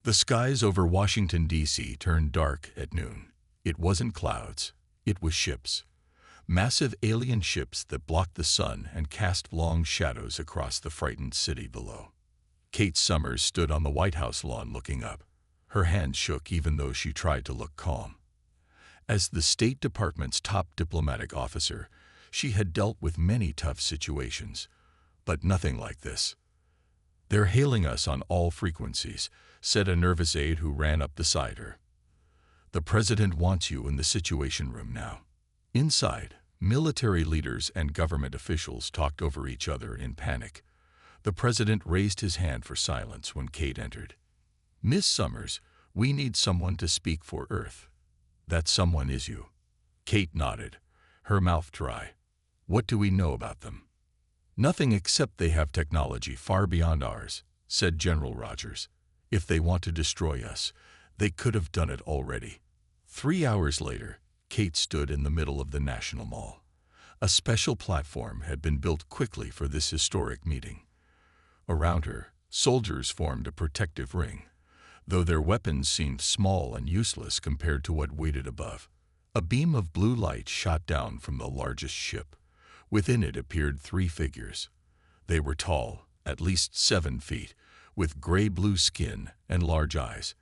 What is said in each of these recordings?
The skies over Washington, D.C. turned dark at noon. It wasn't clouds, it was ships. Massive alien ships that blocked the sun and cast long shadows across the frightened city below. Kate Summers stood on the White House lawn looking up. Her hands shook even though she tried to look calm. As the State Department's top diplomatic officer, she had dealt with many tough situations, but nothing like this. "They're hailing us on all frequencies," said a nervous aide who ran up beside her. "The president wants you in the Situation Room now." Inside, military leaders and government officials talked over each other in panic. The president raised his hand for silence when Kate entered. "Miss Summers, we need someone to speak for Earth." "That someone is you." Kate nodded, her mouth dry. "What do we know about them?" "Nothing except they have technology far beyond ours," said General Rogers. "If they want to destroy us, they could have done it already." 3 hours later, Kate stood in the middle of the National Mall. A special platform had been built quickly for this historic meeting. Around her, soldiers formed a protective ring, though their weapons seemed small and useless compared to what waited above. A beam of blue light shot down from the largest ship. Within it appeared 3 figures. They were tall, at least 7 feet, with gray-blue skin and large eyes.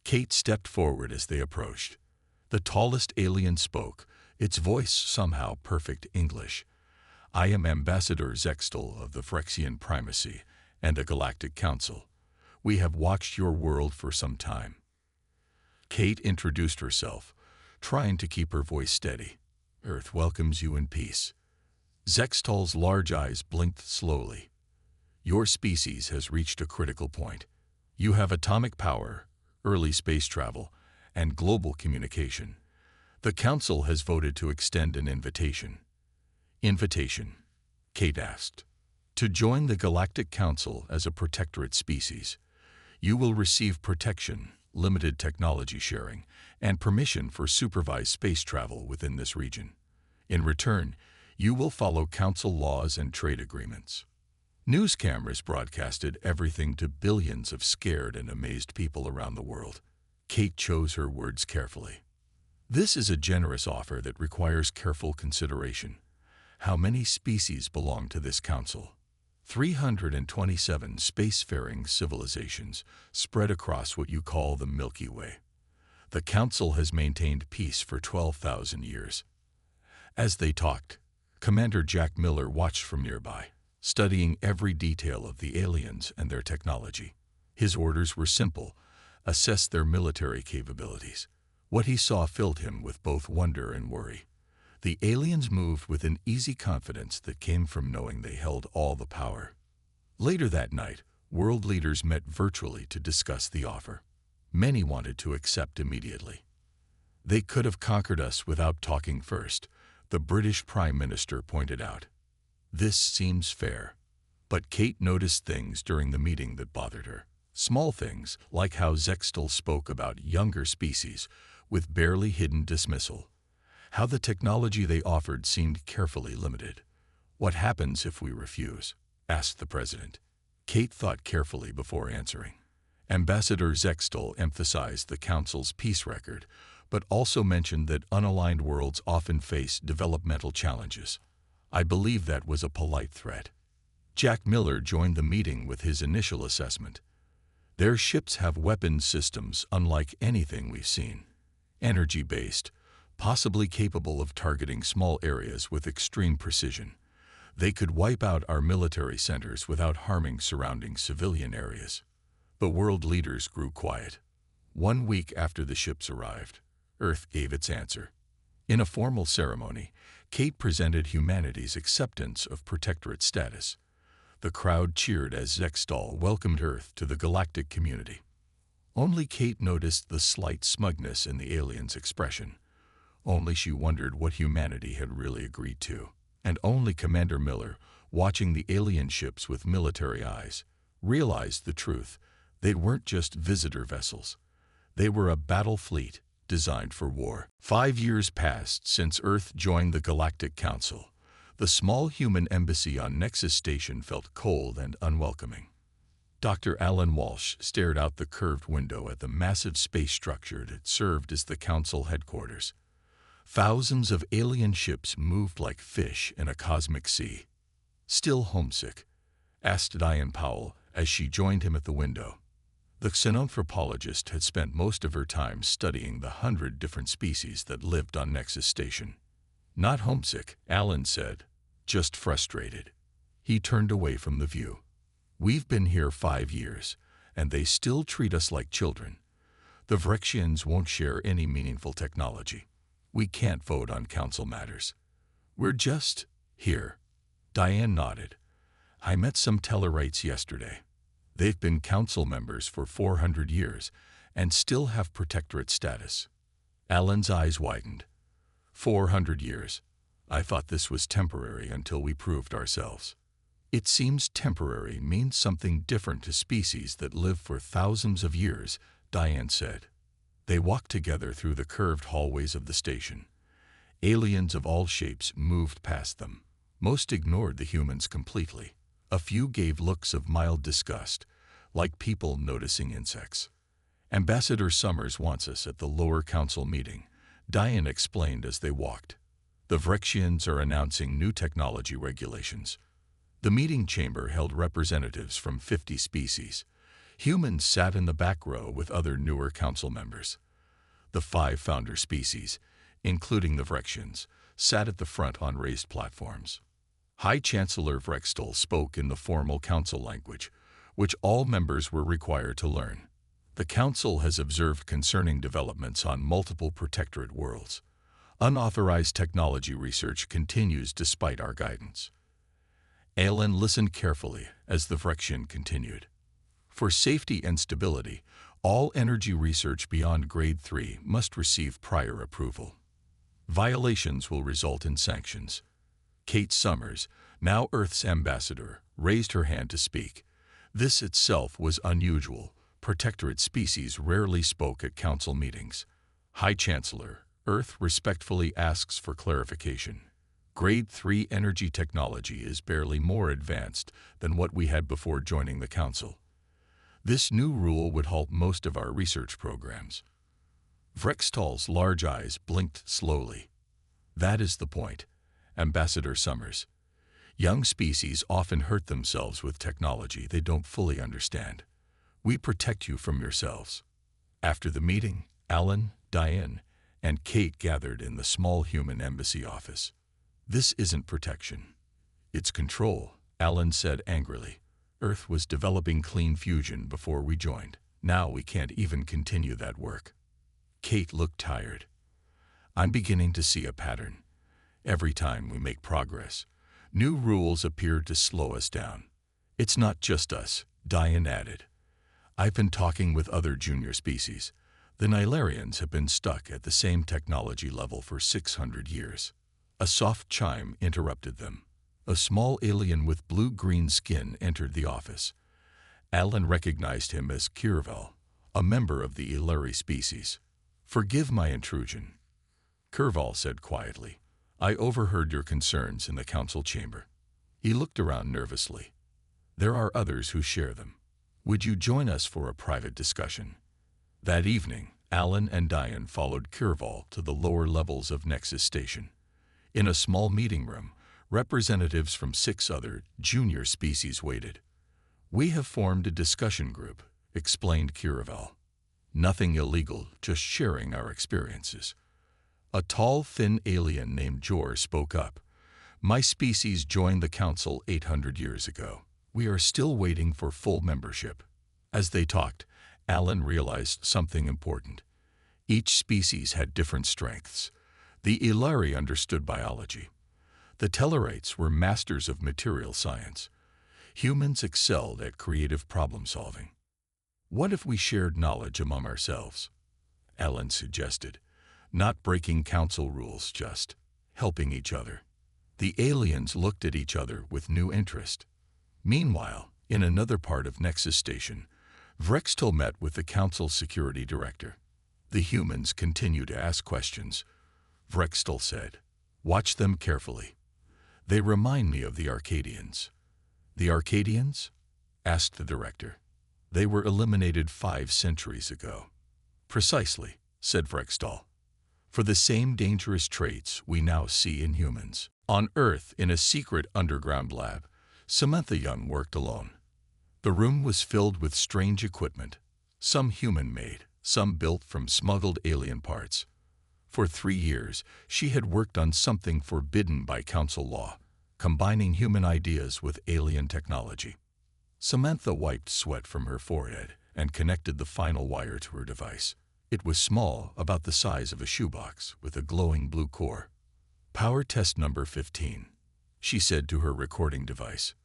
Kate stepped forward as they approached. The tallest alien spoke, its voice somehow perfect English. "I am Ambassador Zextal of the Phyrexian Primacy and the Galactic Council. We have watched your world for some time." Kate introduced herself, trying to keep her voice steady. "Earth welcomes you in peace." Zextal's large eyes blinked slowly. "Your species has reached a critical point. You have atomic power, early space travel, and global communication. The Council has voted to extend an invitation." "Invitation?" Kate asked. "To join the Galactic Council as a protectorate species. You will receive protection, limited technology sharing, and permission for supervised space travel within this region. In return, you will follow Council laws and trade agreements." News cameras broadcasted everything to billions of scared and amazed people around the world. Kate chose her words carefully. "This is a generous offer that requires careful consideration. How many species belong to this council?" 327 spacefaring civilizations spread across what you call the Milky Way. The council has maintained peace for 12,000 years. As they talked, Commander Jack Miller watched from nearby, studying every detail of the aliens and their technology. His orders were simple: assess their military capabilities. What he saw filled him with both wonder and worry. The aliens moved with an easy confidence that came from knowing they held all the power. Later that night, world leaders met virtually to discuss the offer. Many wanted to accept immediately. "They could have conquered us without talking first," the British Prime Minister pointed out. "This seems fair." But Kate noticed things during the meeting that bothered her. Small things, like how Zextal spoke about younger species with barely hidden dismissal. How the technology they offered seemed carefully limited. "What happens if we refuse?" asked the president. Kate thought carefully before answering. Ambassador Zextal emphasized the Council's peace record, but also mentioned that unaligned worlds often face developmental challenges. "I believe that was a polite threat." Jack Miller joined the meeting with his initial assessment. "Their ships have weapons systems unlike anything we've seen. Energy-based, possibly capable of targeting small areas with extreme precision. They could wipe out our military centers without harming surrounding civilian areas." But world leaders grew quiet. 1 week after the ships arrived, Earth gave its answer. In a formal ceremony, Kate presented humanity's acceptance of protectorate status. The crowd cheered as Zextal welcomed Earth to the galactic community. Only Kate noticed the slight smugness in the alien's expression. Only she wondered what humanity had really agreed to. And only Commander Miller, watching the alien ships with military eyes, realized the truth. They weren't just visitor vessels. They were a battle fleet designed for war. 5 years passed since Earth joined the Galactic Council. The small human embassy on Nexus Station felt cold and unwelcoming. Dr. Alan Walsh stared out the curved window at the massive space structure that served as the council headquarters. Thousands of alien ships moved like fish in a cosmic sea. "Still homesick?" asked Diane Powell as she joined him at the window. The xenanthropologist had spent most of her time studying the 100 different species that lived on Nexus Station. "Not homesick," Alan said, "just frustrated." He turned away from the view. "We've been here 5 years, and they still treat us like children. The Vrexians won't share any meaningful technology. We can't vote on council matters. We're just here." Diane nodded. "I met some Tellarites yesterday. They've been council members for 400 years and still have protectorate status." Alan's eyes widened. 400 years. I thought this was temporary until we proved ourselves." "It seems temporary means something different to species that live for thousands of years," Diane said. They walked together through the curved hallways of the station. Aliens of all shapes moved past them. Most ignored the humans completely. A few gave looks of mild disgust, like people noticing insects. "Ambassador Summers wants us at the lower council meeting," Diane explained as they walked. "The Vrexians are announcing new technology regulations." The meeting chamber held representatives from 50 species. Humans sat in the back row with other newer council members. The 5 founder species, including the Vrexians, sat at the front on raised platforms. High Chancellor Vrextel spoke in the formal council language, which all members were required to learn. "The council has observed concerning developments on multiple protectorate worlds. Unauthorized technology research continues despite our guidance." Alan listened carefully as the Vrexian continued. "For safety and stability, all energy research beyond Grade 3 must receive prior approval. Violations will result in sanctions." Kate Summers, now Earth's ambassador, raised her hand to speak. This itself was unusual. Protectorate species rarely spoke at council meetings. "High Chancellor, Earth respectfully asks for clarification. Grade 3 energy technology is barely more advanced than what we had before joining the council. This new rule would halt most of our research programs." Vrextal's large eyes blinked slowly. "That is the point, Ambassador Summers. Young species often hurt themselves with technology they don't fully understand. We protect you from yourselves." After the meeting, Alan, Diane, and Kate gathered in the small human embassy office. "This isn't protection. It's control," Alan said angrily. "Earth was developing clean fusion before we joined. Now we can't even continue that work." Kate looked tired. "I'm beginning to see a pattern. Every time we make progress, new rules appear to slow us down." "It's not just us," Diane added. "I've been talking with other junior species. The Nilarians have been stuck at the same technology level for 600 years. A soft chime interrupted them. A small alien with blue-green skin entered the office. Alan recognized him as Kirval, a member of the Illyri species. "Forgive my intrusion," Kirval said quietly. "I overheard your concerns in the council chamber." He looked around nervously. "There are others who share them. Would you join us for a private discussion?" That evening, Alan and Diane followed Kirval to the lower levels of Nexus Station. In a small meeting room, representatives from 6 other junior species waited. "We have formed a discussion group," explained Kirval. "Nothing illegal, just sharing our experiences." A tall, thin alien named Jor spoke up. "My species joined the council 800 years ago. We are still waiting for full membership." As they talked, Alan realized something important. Each species had different strengths. The Illyri understood biology. The Tellarites were masters of material science. Humans excelled at creative problem-solving. "What if we shared knowledge among ourselves?" Alan suggested. "Not breaking council rules, just helping each other." The aliens looked at each other with new interest. Meanwhile, in another part of Nexus Station, Vrextel met with the council security director. The humans continued to ask questions. Vrextel said, "Watch them carefully. They remind me of the Arcadians." "The Arcadians?" asked the director. They were eliminated 5 centuries ago. Precisely, said Vrextall. For the same dangerous traits we now see in humans. On Earth, in a secret underground lab, Samantha Young worked alone. The room was filled with strange equipment, some human-made, some built from smuggled alien parts. For 3 years, she had worked on something forbidden by council law, combining human ideas with alien technology. Samantha wiped sweat from her forehead and connected the final wire to her device. It was small, about the size of a shoebox, with a glowing blue core. "Power test number 15, she said to her recording device.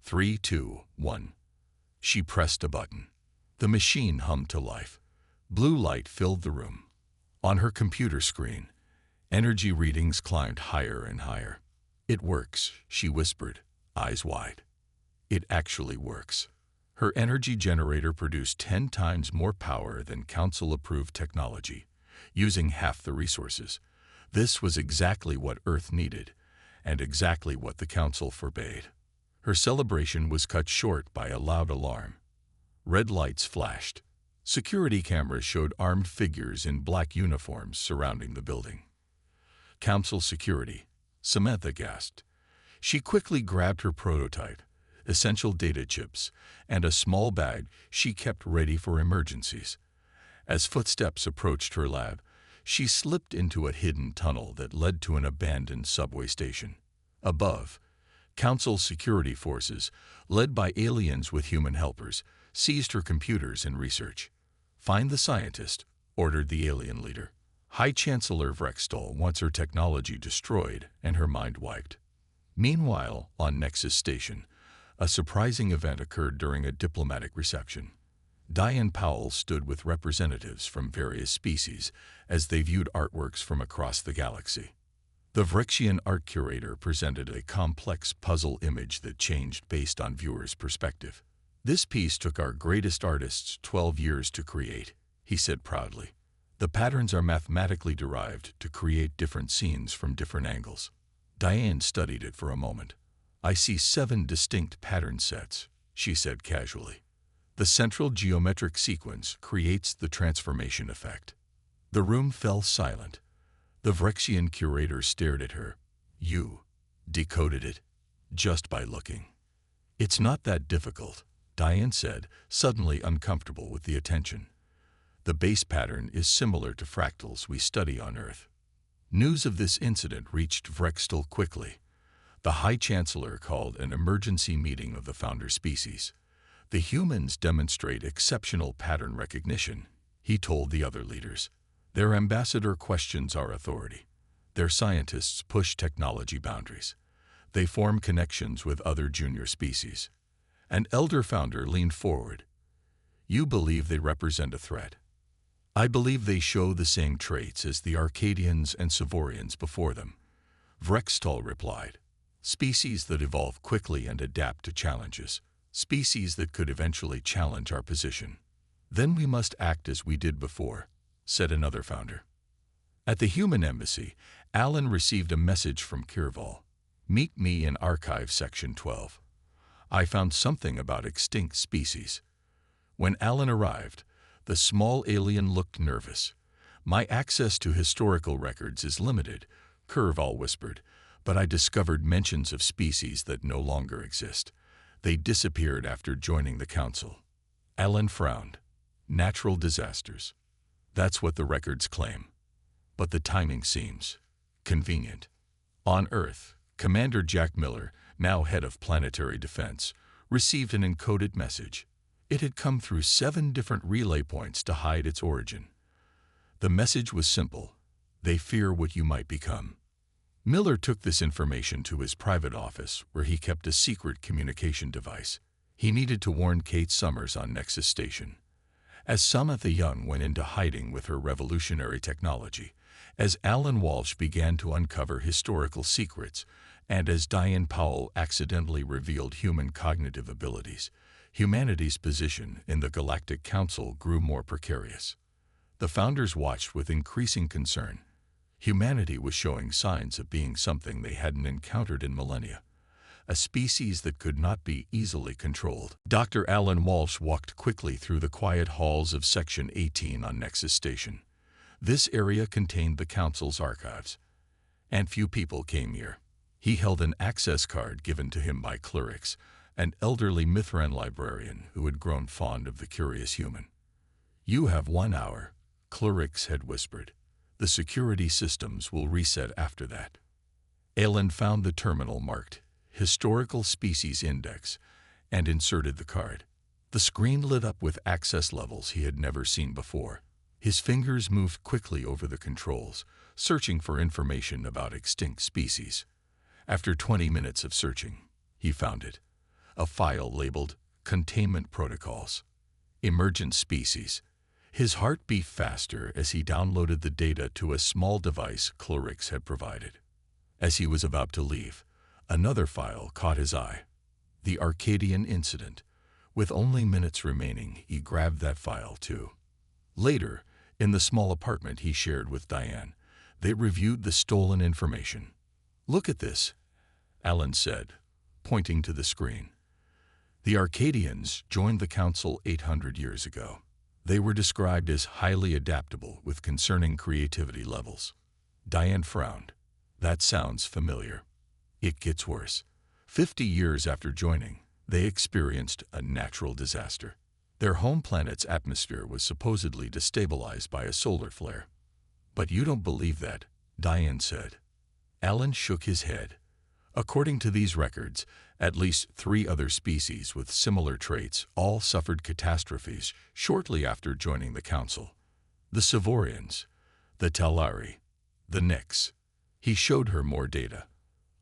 3, 2, 1. She pressed a button. The machine hummed to life. Blue light filled the room. On her computer screen, energy readings climbed higher and higher. "It works," she whispered, eyes wide. "It actually works." Her energy generator produced 10 times more power than council-approved technology, using half the resources. This was exactly what Earth needed, and exactly what the council forbade. Her celebration was cut short by a loud alarm. Red lights flashed. Security cameras showed armed figures in black uniforms surrounding the building. "Council security," Samantha gasped. She quickly grabbed her prototype, essential data chips, and a small bag she kept ready for emergencies. As footsteps approached her lab, she slipped into a hidden tunnel that led to an abandoned subway station. Above, council security forces, led by aliens with human helpers, seized her computers and research. "Find the scientist," ordered the alien leader. High Chancellor Vrextall wants her technology destroyed and her mind wiped. Meanwhile, on Nexus Station, a surprising event occurred during a diplomatic reception. Diane Powell stood with representatives from various species as they viewed artworks from across the galaxy. The Vrexian art curator presented a complex puzzle image that changed based on viewers' perspective. "This piece took our greatest artists 12 years to create," he said proudly. "The patterns are mathematically derived to create different scenes from different angles." Diane studied it for a moment. "I see 7 distinct pattern sets," she said casually. "The central geometric sequence creates the transformation effect." The room fell silent. The Vrexian curator stared at her. "You decoded it just by looking." "It's not that difficult," Diane said, suddenly uncomfortable with the attention. "The base pattern is similar to fractals we study on Earth." News of this incident reached Vrextall quickly. The High Chancellor called an emergency meeting of the founder species. "The humans demonstrate exceptional pattern recognition," he told the other leaders. "Their ambassador questions our authority. Their scientists push technology boundaries. They form connections with other junior species." An elder founder leaned forward. "You believe they represent a threat." "I believe they show the same traits as the Arcadians and Savorians before them," Vrextall replied. "Species that evolve quickly and adapt to challenges. Species that could eventually challenge our position." "Then we must act as we did before," said another founder. At the human embassy, Alan received a message from Kirval. "Meet me in Archive Section 12. I found something about extinct species." When Alan arrived, the small alien looked nervous. "My access to historical records is limited," Kirval whispered, "but I discovered mentions of species that no longer exist. They disappeared after joining the council." Alan frowned. "Natural disasters. That's what the records claim. But the timing seems convenient." On Earth, Commander Jack Miller, now head of planetary defense, received an encoded message. It had come through 7 different relay points to hide its origin. The message was simple: "They fear what you might become." Miller took this information to his private office, where he kept a secret communication device. He needed to warn Kate Summers on Nexus Station. As Samantha Young went into hiding with her revolutionary technology, as Alan Walsh began to uncover historical secrets, and as Diane Powell accidentally revealed human cognitive abilities, humanity's position in the Galactic Council grew more precarious. The founders watched with increasing concern. Humanity was showing signs of being something they hadn't encountered in millennia. a species that could not be easily controlled. Dr. Alan Walsh walked quickly through the quiet halls of Section 18 on Nexus Station. This area contained the Council's archives, and few people came here. He held an access card given to him by Clyrix, an elderly Mithran librarian who had grown fond of the curious human. "You have 1 hour," Clyrix had whispered. "The security systems will reset after that." Alan found the terminal marked Historical Species Index and inserted the card. The screen lit up with access levels he had never seen before. His fingers moved quickly over the controls, searching for information about extinct species. After 20 minutes of searching, he found it. A file labeled Containment Protocols. Emergent Species. His heart beat faster as he downloaded the data to a small device Clyrix had provided. As he was about to leave, another file caught his eye. The Arcadian Incident. With only minutes remaining, he grabbed that file too. Later, in the small apartment he shared with Diane, they reviewed the stolen information. "Look at this," Alan said, pointing to the screen. The Arcadians joined the Council 800 years ago. They were described as highly adaptable with concerning creativity levels. Diane frowned. "That sounds familiar." "It gets worse. 50 years after joining, they experienced a natural disaster. Their home planet's atmosphere was supposedly destabilized by a solar flare." "But you don't believe that," Diane said. Alan shook his head. According to these records, at least 3 other species with similar traits all suffered catastrophes shortly after joining the Council. The Savorians, the Talari, the Nyx. He showed her more data.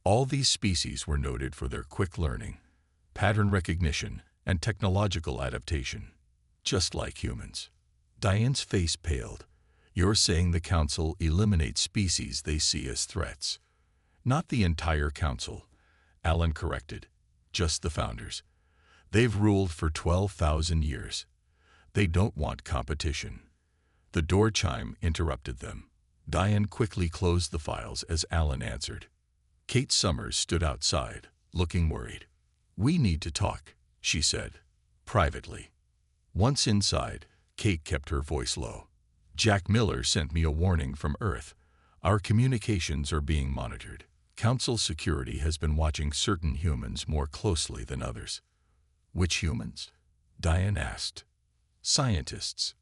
All these species were noted for their quick learning, pattern recognition, and technological adaptation, just like humans. Diane's face paled. "You're saying the Council eliminates species they see as threats?" "Not the entire Council," Alan corrected. "Just the founders. They've ruled for 12,000 years. They don't want competition." The door chime interrupted them. Diane quickly closed the files as Alan answered. Kate Summers stood outside, looking worried. "We need to talk," she said, privately. Once inside, Kate kept her voice low. "Jack Miller sent me a warning from Earth. Our communications are being monitored. Council security has been watching certain humans more closely than others." "Which humans?" Diane asked. "Scientists,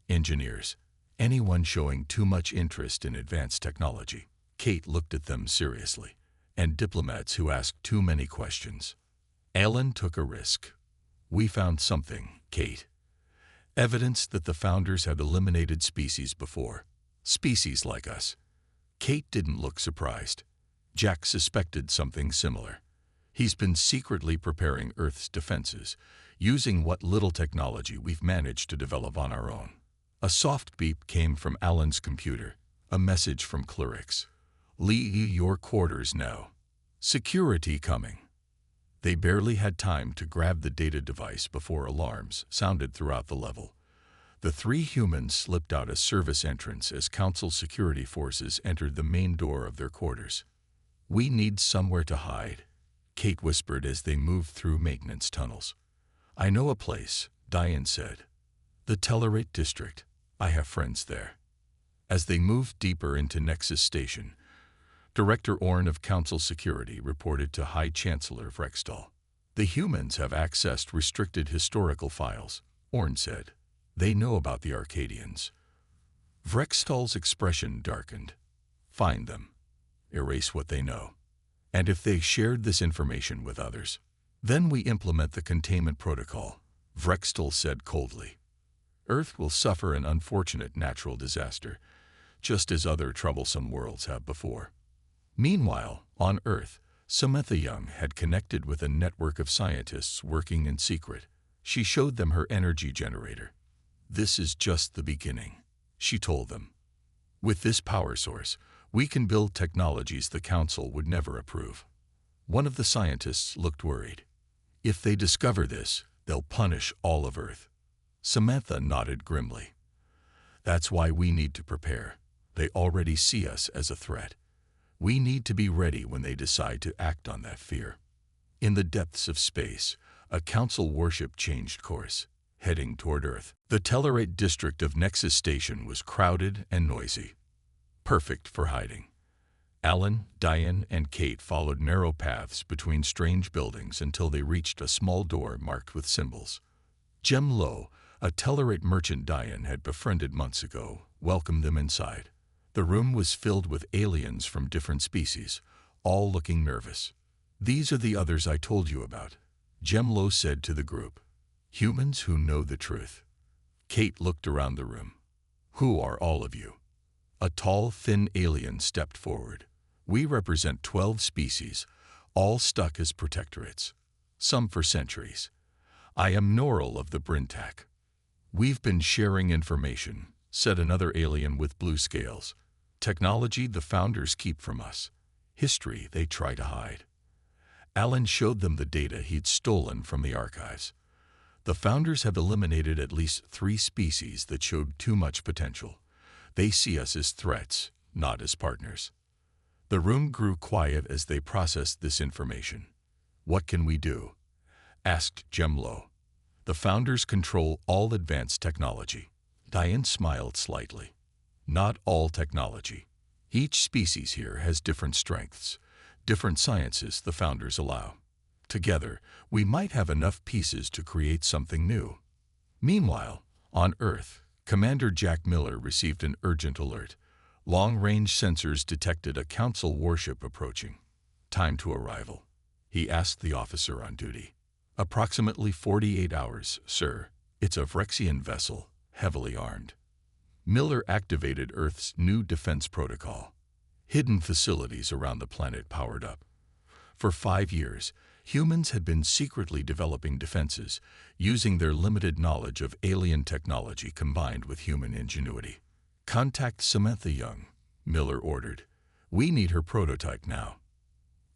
engineers, anyone showing too much interest in advanced technology." Kate looked at them seriously. "And diplomats who asked too many questions." Alan took a risk. "We found something, Kate. Evidence that the founders had eliminated species before. Species like us." Kate didn't look surprised. Jack suspected something similar. "He's been secretly preparing Earth's defenses, using what little technology we've managed to develop on our own." A soft beep came from Alan's computer, a message from Clyrix. "Leave your quarters now. Security coming." They barely had time to grab the data device before alarms sounded throughout the level. The 3 humans slipped out a service entrance as Council security forces entered the main door of their quarters. "We need somewhere to hide," Kate whispered as they moved through maintenance tunnels. "I know a place," Diane said. "The Tellerate District. I have friends there." As they moved deeper into Nexus Station, Director Orn of Council Security reported to High Chancellor Vrextal. "The humans have accessed restricted historical files," Orn said. "They know about the Arcadians." Vrextal's expression darkened. "Find them. Erase what they know. And if they shared this information with others, then we implement the containment protocol," Vrextal said coldly. "Earth will suffer an unfortunate natural disaster, just as other troublesome worlds have before." Meanwhile, on Earth, Samantha Young had connected with a network of scientists working in secret. She showed them her energy generator. "This is just the beginning," she told them. "With this power source, we can build technologies the Council would never approve." One of the scientists looked worried. "If they discover this, they'll punish all of Earth." Samantha nodded grimly. "That's why we need to prepare. They already see us as a threat. We need to be ready when they decide to act on that fear." In the depths of space, a council warship changed course, heading toward Earth. The Tellarite district of Nexus Station was crowded and noisy, perfect for hiding. Alan, Diane, and Kate followed narrow paths between strange buildings until they reached a small door marked with symbols. Jem Lowe, a Tellarite merchant Diane had befriended months ago, welcomed them inside. The room was filled with aliens from different species, all looking nervous. "These are the others I told you about," Jem Lowe said to the group. "Humans who know the truth." Kate looked around the room. "Who are all of you?" A tall, thin alien stepped forward. "We represent 12 species, all stuck as protectorates, some for centuries. I am Norrell of the Brintak." "We've been sharing information," said another alien with blue scales. "Technology the founders keep from us. History they try to hide." Alan showed them the data he'd stolen from the archives. "The founders have eliminated at least 3 species that showed too much potential. They see us as threats, not as partners." The room grew quiet as they processed this information. "What can we do?" asked Jem Lowe. "The founders control all advanced technology." Diane smiled slightly. "Not all technology. Each species here has different strengths, different sciences the founders allow. Together, we might have enough pieces to create something new." Meanwhile, on Earth, Commander Jack Miller received an urgent alert. Long-range sensors detected a council warship approaching. "Time to arrival," he asked the officer on duty. "Approximately 48 hours, sir. It's a Vrexian vessel, heavily armed." Miller activated Earth's new defense protocol. Hidden facilities around the planet powered up. For 5 years, humans had been secretly developing defenses, using their limited knowledge of alien technology combined with human ingenuity. "Contact Samantha Young," Miller ordered. "We need her prototype now."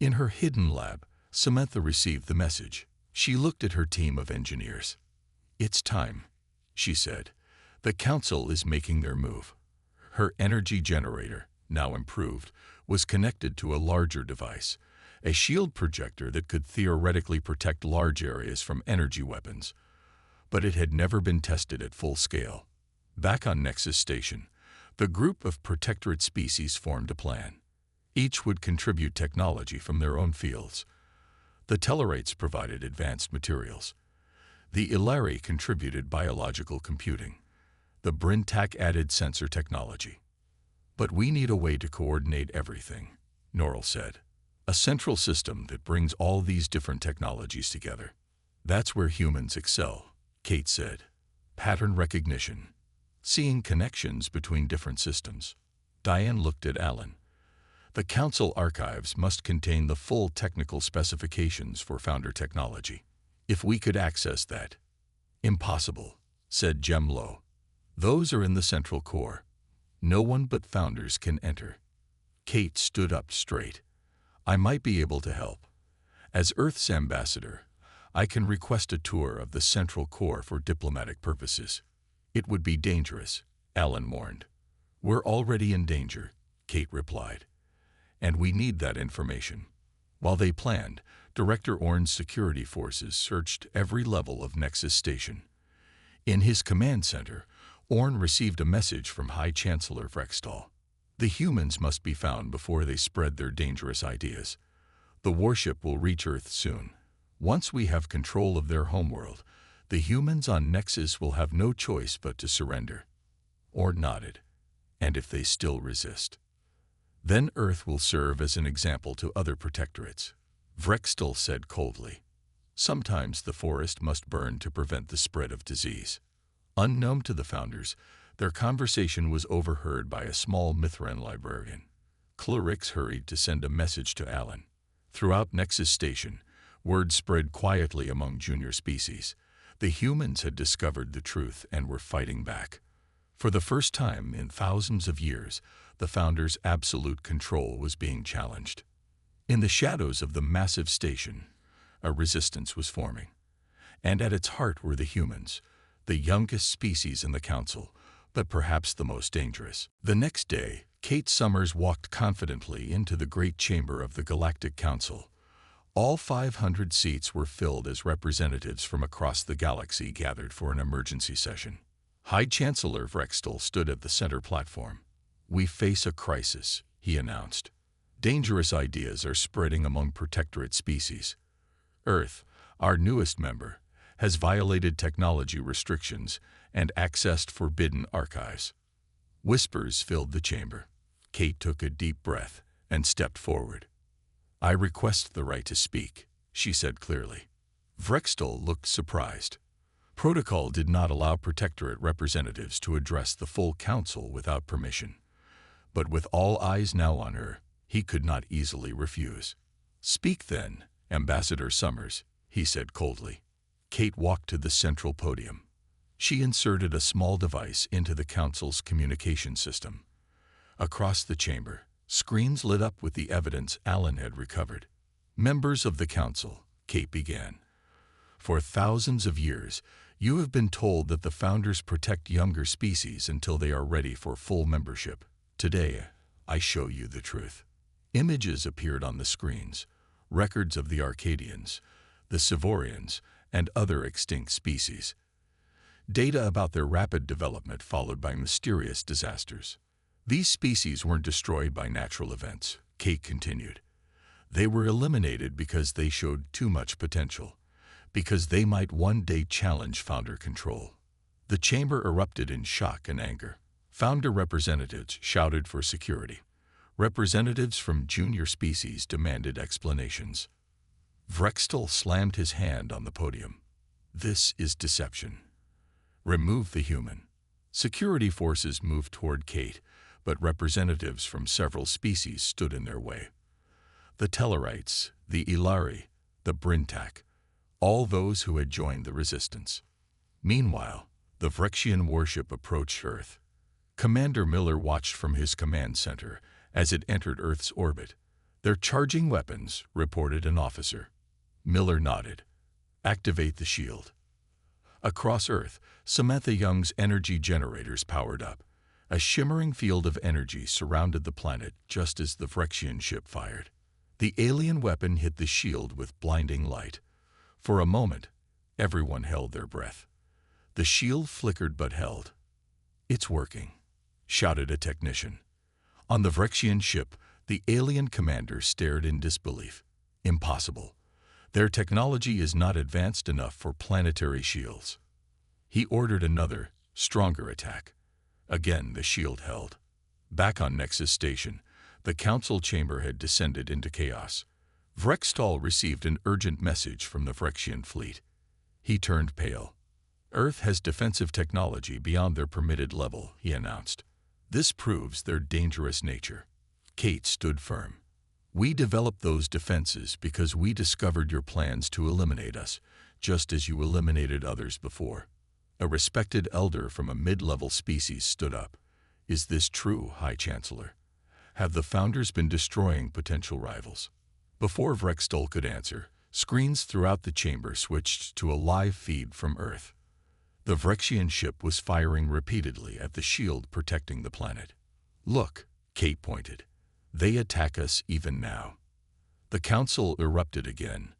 In her hidden lab, Samantha received the message. She looked at her team of engineers. "It's time," she said. "The council is making their move." Her energy generator, now improved, was connected to a larger device, a shield projector that could theoretically protect large areas from energy weapons. But it had never been tested at full scale. Back on Nexus Station, the group of protectorate species formed a plan. Each would contribute technology from their own fields. The Tellarites provided advanced materials. The Ilari contributed biological computing. The Brintak added sensor technology. "But we need a way to coordinate everything," Norrell said. "A central system that brings all these different technologies together." "That's where humans excel," Kate said. "Pattern recognition, seeing connections between different systems." Diane looked at Alan. "The Council archives must contain the full technical specifications for founder technology. If we could access that." "Impossible," said Jem Lowe. "Those are in the central core. No one but founders can enter." Kate stood up straight. "I might be able to help. As Earth's ambassador, I can request a tour of the central core for diplomatic purposes." "It would be dangerous," Alan warned. "We're already in danger," Kate replied. "And we need that information." While they planned, Director Orn's security forces searched every level of Nexus Station. In his command center, Orn received a message from High Chancellor Vrextall. "The humans must be found before they spread their dangerous ideas. The warship will reach Earth soon. Once we have control of their homeworld, the humans on Nexus will have no choice but to surrender." Orn nodded. "And if they still resist, then Earth will serve as an example to other protectorates," Vrextall said coldly. "Sometimes the forest must burn to prevent the spread of disease." Unknown to the founders, their conversation was overheard by a small Mithran librarian. Clarix hurried to send a message to Alan. Throughout Nexus Station, word spread quietly among junior species. The humans had discovered the truth and were fighting back. For the first time in thousands of years, the founders' absolute control was being challenged. In the shadows of the massive station, a resistance was forming. And at its heart were the humans, the youngest species in the council, but perhaps the most dangerous. The next day, Kate Summers walked confidently into the great chamber of the Galactic Council. All 500 seats were filled as representatives from across the galaxy gathered for an emergency session. High Chancellor Vrextel stood at the center platform. "We face a crisis," he announced. "Dangerous ideas are spreading among Protectorate species. Earth, our newest member, has violated technology restrictions and accessed forbidden archives." Whispers filled the chamber. Kate took a deep breath and stepped forward. "I request the right to speak," she said clearly. Vrextel looked surprised. Protocol did not allow Protectorate representatives to address the full council without permission. But with all eyes now on her, he could not easily refuse. "Speak then, Ambassador Summers," he said coldly. Kate walked to the central podium. She inserted a small device into the council's communication system. Across the chamber, screens lit up with the evidence Alan had recovered. "Members of the council," Kate began. "For thousands of years, you have been told that the founders protect younger species until they are ready for full membership. Today, I show you the truth." Images appeared on the screens, records of the Arcadians, the Sivorians, and other extinct species. Data about their rapid development followed by mysterious disasters. "These species weren't destroyed by natural events," Kate continued. "They were eliminated because they showed too much potential, because they might one day challenge founder control." The chamber erupted in shock and anger. Founder representatives shouted for security. Representatives from junior species demanded explanations. Vrextel slammed his hand on the podium. "This is deception. Remove the human." Security forces moved toward Kate, but representatives from several species stood in their way. The Tellarites, the Ilari, the Brintak, all those who had joined the resistance. Meanwhile, the Vrexian warship approached Earth. Commander Miller watched from his command center as it entered Earth's orbit. "They're charging weapons," reported an officer. Miller nodded. "Activate the shield." Across Earth, Samantha Young's energy generators powered up. A shimmering field of energy surrounded the planet just as the Vrexian ship fired. The alien weapon hit the shield with blinding light. For a moment, everyone held their breath. The shield flickered but held. "It's working," shouted a technician. On the Vrexian ship, the alien commander stared in disbelief. "Impossible. Their technology is not advanced enough for planetary shields." He ordered another, stronger attack. Again, the shield held. Back on Nexus Station, the council chamber had descended into chaos. Vrextal received an urgent message from the Vrexian fleet. He turned pale. "Earth has defensive technology beyond their permitted level," he announced. "This proves their dangerous nature." Kate stood firm. "We developed those defenses because we discovered your plans to eliminate us, just as you eliminated others before." A respected elder from a mid-level species stood up. "Is this true, High Chancellor? Have the founders been destroying potential rivals?" Before Vrextal could answer, screens throughout the chamber switched to a live feed from Earth. The Vrexian ship was firing repeatedly at the shield protecting the planet. "Look," Kate pointed. "They attack us even now." The council erupted again.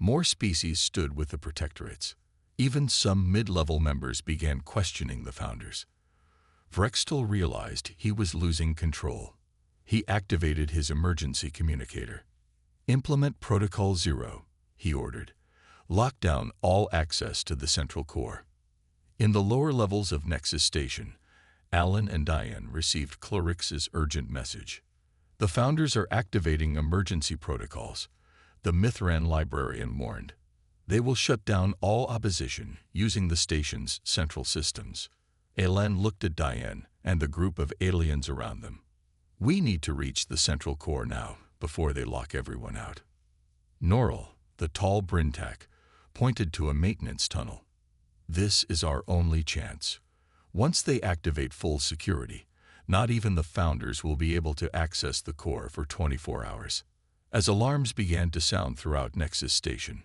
More species stood with the protectorates. Even some mid-level members began questioning the founders. Vrextal realized he was losing control. He activated his emergency communicator. "Implement Protocol 0, he ordered. "Lock down all access to the central core." In the lower levels of Nexus Station, Alan and Diane received Clarix's urgent message. "The founders are activating emergency protocols," the Mithran librarian warned. "They will shut down all opposition using the station's central systems." Alan looked at Diane and the group of aliens around them. "We need to reach the central core now, before they lock everyone out." Norrell, the tall Brintak, pointed to a maintenance tunnel. "This is our only chance. Once they activate full security, not even the founders will be able to access the core for 24 hours. As alarms began to sound throughout Nexus Station,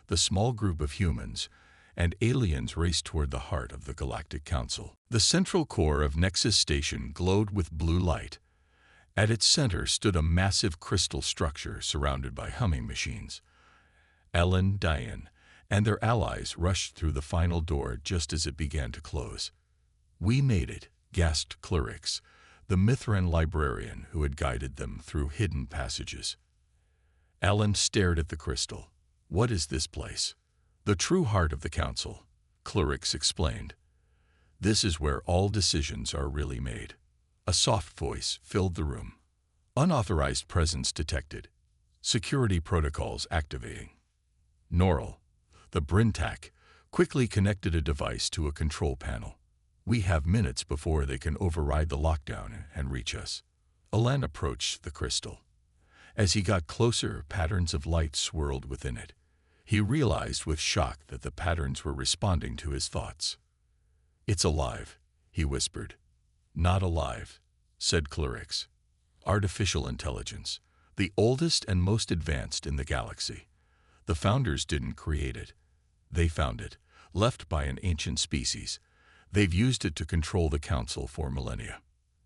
the small group of humans and aliens raced toward the heart of the Galactic Council. The central core of Nexus Station glowed with blue light. At its center stood a massive crystal structure surrounded by humming machines. Ellen, Diane, and their allies rushed through the final door just as it began to close. "We made it," gasped Clyrix, the Mithran librarian who had guided them through hidden passages. Ellen stared at the crystal. "What is this place?" "The true heart of the council," Clyrix explained. "This is where all decisions are really made." A soft voice filled the room. "Unauthorized presence detected. Security protocols activating." Norrell, the Brintak, quickly connected a device to a control panel. "We have minutes before they can override the lockdown and reach us." Alan approached the crystal. As he got closer, patterns of light swirled within it. He realized with shock that the patterns were responding to his thoughts. "It's alive," he whispered. "Not alive," said Clyrix. "Artificial intelligence, the oldest and most advanced in the galaxy. The founders didn't create it. They found it, left by an ancient species. They've used it to control the council for millennia."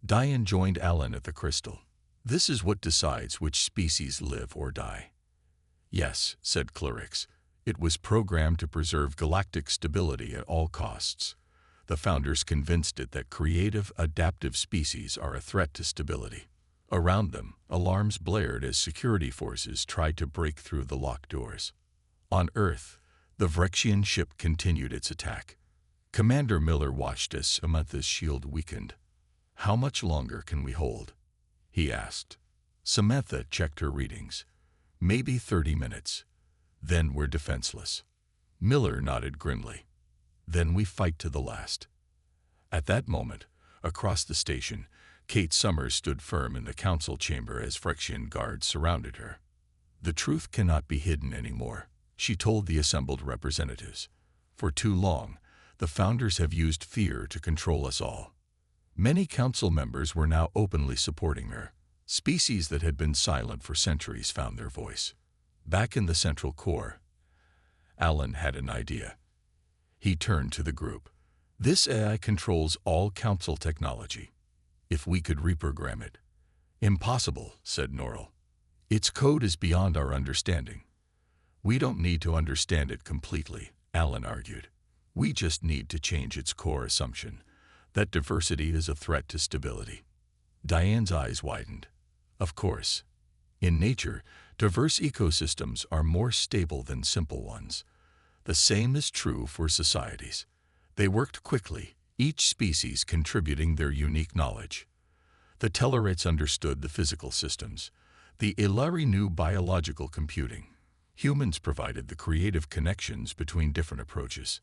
Diane joined Alan at the crystal. "This is what decides which species live or die." "Yes," said Clyrix. "It was programmed to preserve galactic stability at all costs. The founders convinced it that creative, adaptive species are a threat to stability." Around them, alarms blared as security forces tried to break through the locked doors. On Earth, the Vrexian ship continued its attack. Commander Miller watched as Samantha's shield weakened. "How much longer can we hold?" he asked. Samantha checked her readings. "Maybe 30 minutes. Then we're defenseless." Miller nodded grimly. "Then we fight to the last." At that moment, across the station, Kate Summers stood firm in the council chamber as Vrexian guards surrounded her. "The truth cannot be hidden anymore," she told the assembled representatives. "For too long, the founders have used fear to control us all." Many council members were now openly supporting her. Species that had been silent for centuries found their voice. Back in the central core, Alan had an idea. He turned to the group. "This AI controls all council technology. If we could reprogram it." "Impossible," said Norrell. "Its code is beyond our understanding." "We don't need to understand it completely," Alan argued. "We just need to change its core assumption, that diversity is a threat to stability." Diane's eyes widened. "Of course. In nature, diverse ecosystems are more stable than simple ones. The same is true for societies. They worked quickly, each species contributing their unique knowledge. The Tellarites understood the physical systems. The Ilari knew biological computing. Humans provided the creative connections between different approaches.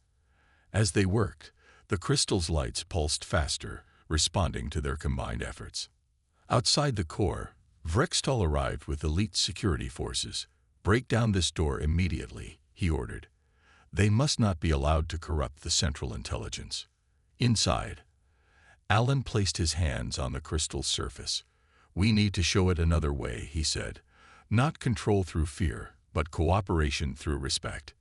As they worked, the crystal's lights pulsed faster, responding to their combined efforts. Outside the core, Vrextal arrived with elite security forces. "Break down this door immediately," he ordered. "They must not be allowed to corrupt the central intelligence." Inside, Alan placed his hands on the crystal's surface. "We need to show it another way," he said. "Not control through fear, but cooperation through respect."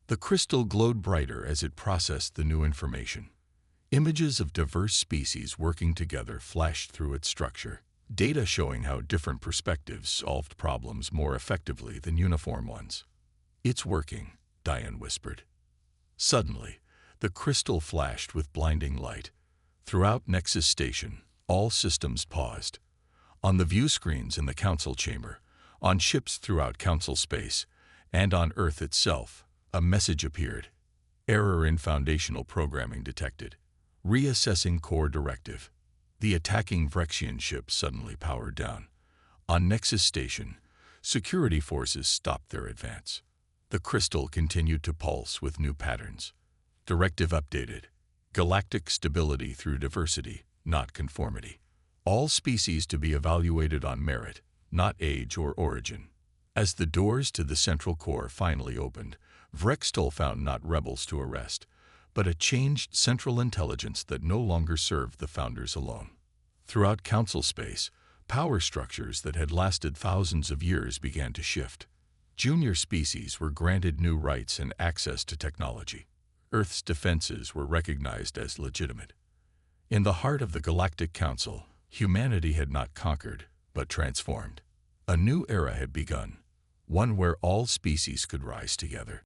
The crystal glowed brighter as it processed the new information. Images of diverse species working together flashed through its structure, data showing how different perspectives solved problems more effectively than uniform ones. "It's working," Diane whispered. Suddenly, the crystal flashed with blinding light. Throughout Nexus Station, all systems paused. On the view screens in the council chamber, on ships throughout council space, and on Earth itself, a message appeared. "Error in foundational programming detected. Reassessing core directive." The attacking Vrexian ship suddenly powered down. On Nexus Station, security forces stopped their advance. The crystal continued to pulse with new patterns. Directive updated. Galactic stability through diversity, not conformity. All species to be evaluated on merit, not age or origin. As the doors to the central core finally opened, Vrextal found not rebels to arrest, but a changed central intelligence that no longer served the founders alone. Throughout council space, power structures that had lasted thousands of years began to shift. Junior species were granted new rights and access to technology. Earth's defenses were recognized as legitimate. In the heart of the Galactic Council, humanity had not conquered, but transformed. A new era had begun, one where all species could rise together.